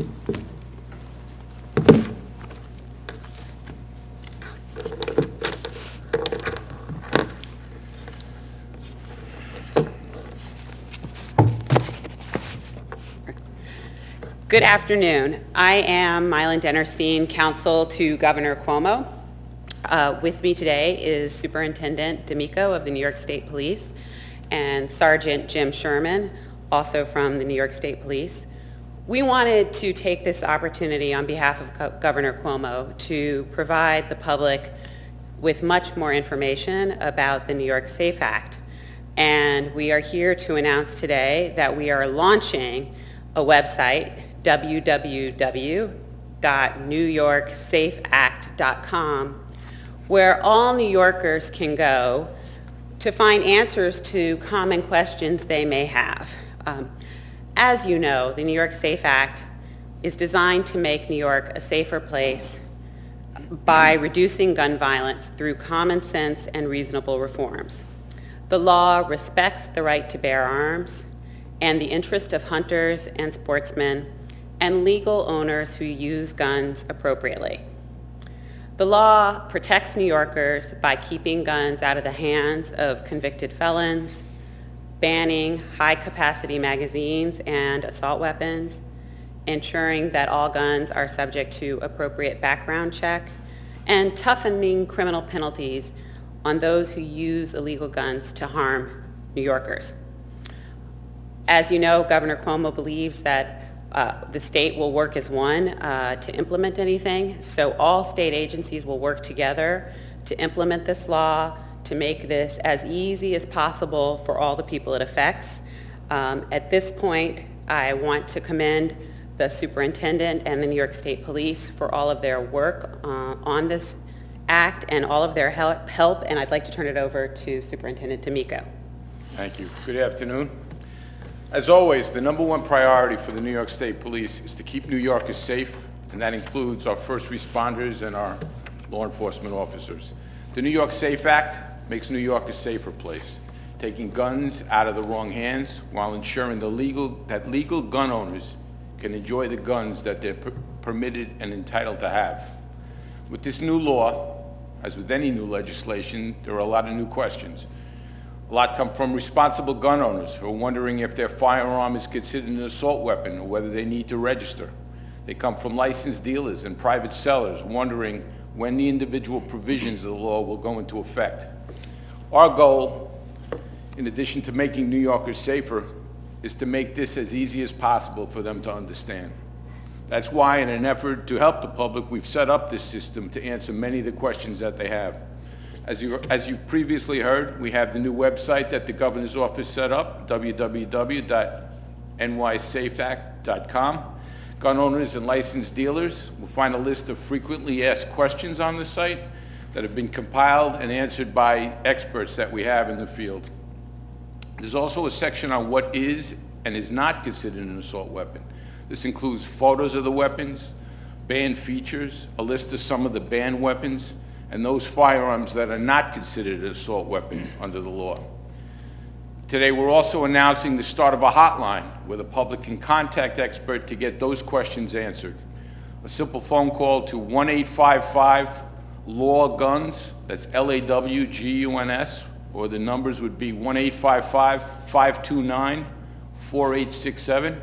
Good afternoon. I am Mylan Dennerstein, counsel to Governor Cuomo. With me today is Superintendent D'Amico of the New York State Police and Sergeant Jim Sherman, also from the New York State Police. We wanted to take this opportunity on behalf of Governor Cuomo to provide the public with much more information about the New York SAFE Act. And we are here to announce today that we are launching a website, www.newyorksafeact.com, where all New Yorkers can go to find answers to common questions they may have. As you know, the New York SAFE Act is designed to make New York a safer place by reducing gun violence through common sense and reasonable reforms. The law respects the right to bear arms and the interest of hunters and sportsmen and legal owners who use guns appropriately. The law protects New Yorkers by keeping guns out of the hands of convicted felons, banning high-capacity magazines and assault weapons, ensuring that all guns are subject to appropriate background check, and toughening criminal penalties on those who use illegal guns to harm New Yorkers. As you know, Governor Cuomo believes that the state will work as one to implement anything, so all state agencies will work together to implement this law, to make this as easy as possible for all the people it affects. At this point, I want to commend the superintendent and the New York State Police for all of their work on this act and all of their help, and I'd like to turn it over to Superintendent D'Amico. Thank you. Good afternoon. As always, the number one priority for the New York State Police is to keep New Yorkers safe, and that includes our first responders and our law enforcement officers. The New York SAFE Act makes New York a safer place, taking guns out of the wrong hands while ensuring that legal gun owners can enjoy the guns that they're permitted and entitled to have. With this new law, as with any new legislation, there are a lot of new questions. A lot come from responsible gun owners who are wondering if their firearm is considered an assault weapon or whether they need to register. They come from licensed dealers and private sellers wondering when the individual provisions of the law will go into effect. Our goal, in addition to making New Yorkers safer, is to make this as easy as possible for them to understand. That's why, in an effort to help the public, we've set up this system to answer many of the questions that they have. As you've previously heard, we have the new website that the governor's office set up, www.nysafeact.com. Gun owners and licensed dealers will find a list of frequently asked questions on the site that have been compiled and answered by experts that we have in the field. There's also a section on what is and is not considered an assault weapon. This includes photos of the weapons, banned features, a list of some of the banned weapons, and those firearms that are not considered an assault weapon under the law. Today, we're also announcing the start of a hotline where the public can contact experts to get those questions answered. A simple phone call to 1-855-LAW-GUNS, that's LAWGUNS, or the numbers would be 1-855-529-4867.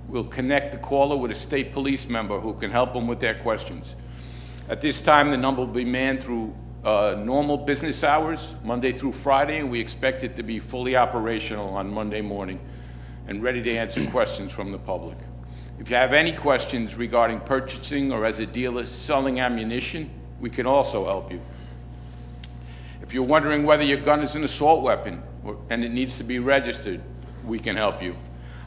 We'll connect the caller with a state police member who can help them with their questions. At this time, the number will be manned through normal business hours, Monday through Friday, and we expect it to be fully operational on Monday morning and ready to answer questions from the public. If you have any questions regarding purchasing or as a dealer selling ammunition, we can also help you. If you're wondering whether your gun is an assault weapon and it needs to be registered, we can help you.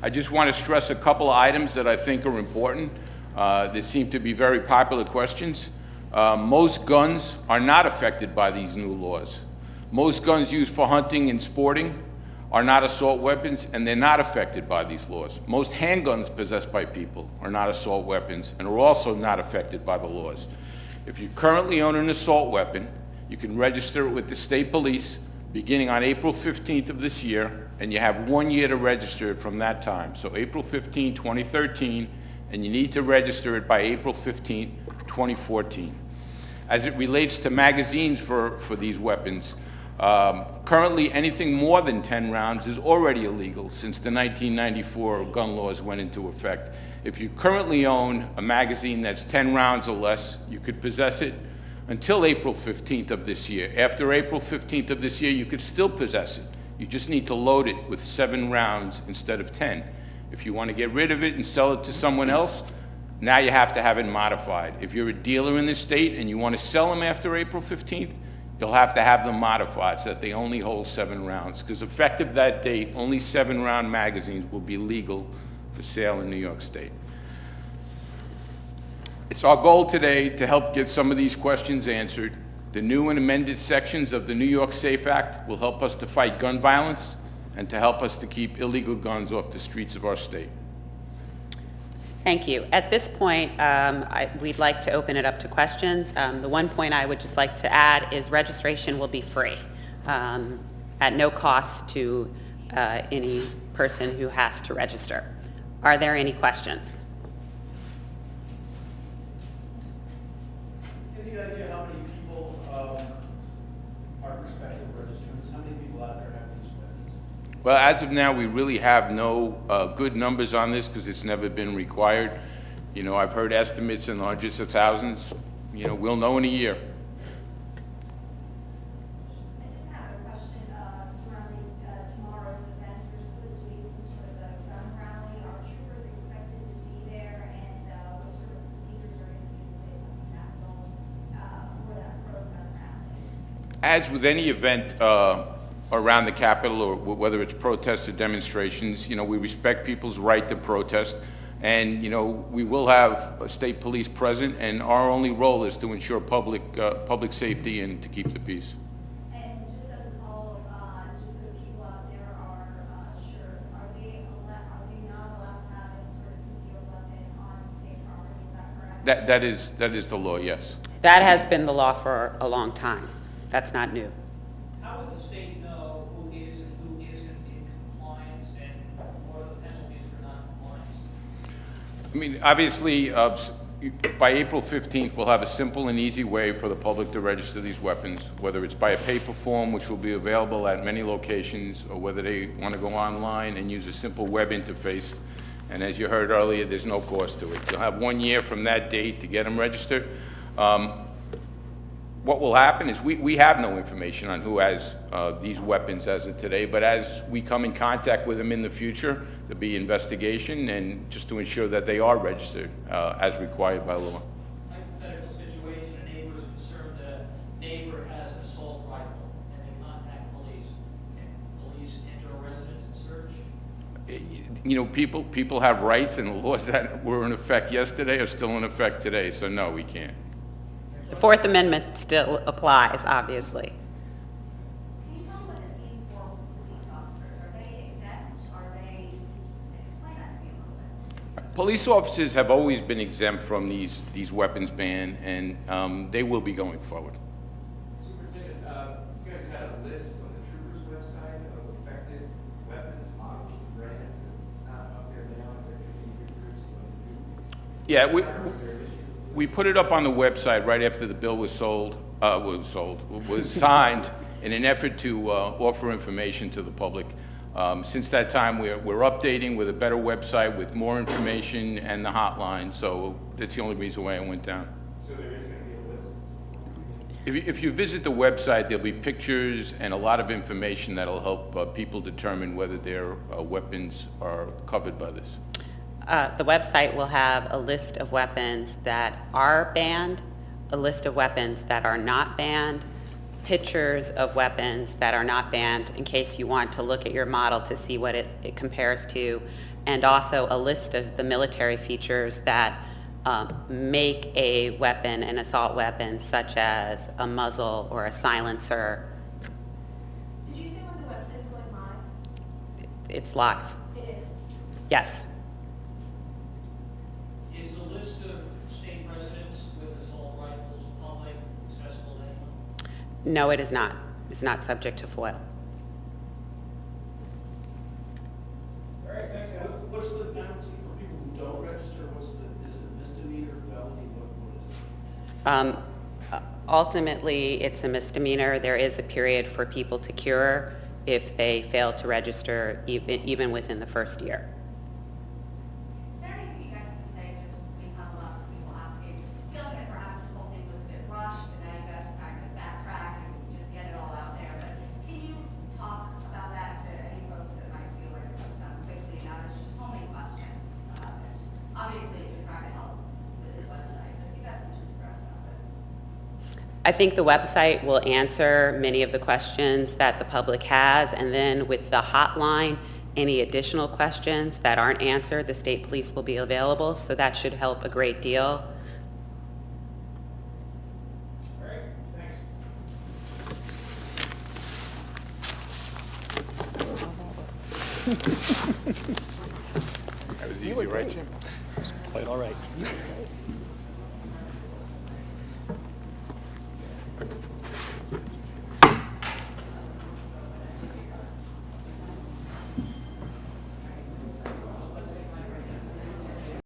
I just want to stress a couple of items that I think are important. They seem to be very popular questions. Most guns are not affected by these new laws. Most guns used for hunting and sporting are not assault weapons, and they're not affected by these laws. Most handguns possessed by people are not assault weapons and are also not affected by the laws. If you currently own an assault weapon, you can register it with the state police beginning on April 15th of this year, and you have 1 year to register it from that time. So April 15, 2013 and you need to register it by April 15, 2014. As it relates to magazines for these weapons, currently anything more than 10 rounds is already illegal since the 1994 gun laws went into effect. If you currently own a magazine that's 10 rounds or less, you could possess it until April 15th of this year. After April 15th of this year, you could still possess it. You just need to load it with 7 rounds instead of 10. If you want to get rid of it and sell it to someone else, now you have to have it modified. If you're a dealer in this state and you want to sell them after April 15th, you'll have to have them modified so that they only hold 7 rounds. Because effective that date, only 7-round magazines will be legal for sale in New York State. It's our goal today to help get some of these questions answered. The new and amended sections of the New York SAFE Act will help us to fight gun violence and to help us to keep illegal guns off the streets of our state. Thank you. At this point, we'd like to open it up to questions. The one point I would just like to add is registration will be free at no cost to any person who has to register. Are there any questions? Any idea how many people are prospective registrants? How many people out there have these weapons? Well, as of now, we really have no good numbers on this because it's never been required. You know, I've heard estimates in the hundreds of thousands. You know, we'll know in a year. I did have a question surrounding tomorrow's events. There's supposed to be some sort of a gun rally. Are troopers expected to be there, and what sort of procedures are going to be in place on the Capitol for that pro-gun rally? As with any event around the Capitol, or whether it's protests or demonstrations, you know, we respect people's right to protest. And, you know, we will have state police present, and our only role is to ensure public safety and to keep the peace. And just as a follow-up, just so people out there are sure, are they not allowed to have any sort of concealed weapon on state property? Is that correct? That is the law, yes. That has been the law for a long time. That's not new. How would the state know who is and who isn't in compliance, and what are the penalties for non-compliance? I mean, obviously, by April 15th, we'll have a simple and easy way for the public to register these weapons, whether it's by a paper form, which will be available at many locations, or whether they want to go online and use a simple web interface. And as you heard earlier, there's no cost to it. You'll have 1 year from that date to get them registered. What will happen is we have no information on who has these weapons as of today, but as we come in contact with them in the future, there'll be investigation and just to ensure that they are registered as required by law. Hypothetical situation, a neighbor is concerned that a neighbor has an assault rifle, and they contact police. Can police enter a residence and search? You know, people have rights, and the laws that were in effect yesterday are still in effect today, so no, we can't. The Fourth Amendment still applies, obviously. Can you tell me what this means for police officers? Are they exempt? Explain that to me a little bit. Police officers have always been exempt from these weapons ban, and they will be going forward. Superintendent, you guys had a list on the Troopers website of affected weapons, models, and brands, and it's not up there now. Is that your groups going to do? Yeah, Is there an issue? we put it up on the website right after the bill was signed in an effort to offer information to the public. Since that time, we're updating with a better website with more information and the hotline, so that's the only reason why I went down. So there is going to be a list? If you visit the website, there'll be pictures and a lot of information that'll help people determine whether their weapons are covered by this. The website will have a list of weapons that are banned, a list of weapons that are not banned, pictures of weapons that are not banned in case you want to look at your model to see what it compares to, and also a list of the military features that make a weapon an assault weapon, such as a muzzle or a silencer. Did you say when the website is going live? It's live. It is. Yes. Is the list of state residents with assault rifles public, accessible to anyone? No, it is not. It's not subject to FOIL. All right, thank you. What's the penalty for people who don't register? What's the Ultimately, it's a misdemeanor. There is a period for people to cure if they fail to register even within the first year. Is there anything you guys can say, just we have a lot of people asking, feel like that perhaps this whole thing was a bit rushed, and now you guys are trying to backtrack and just get it all out there, but can you talk about that to any folks that might feel like this was done quickly? Now, there's just so many questions. Obviously, you're trying to help with this website, but if you guys can just address that a bit. I think the website will answer many of the questions that the public has, and then with the hotline, any additional questions that aren't answered, the state police will be available, so that should help a great deal. All right, thanks. That was easy, right, Jim? Quite all right.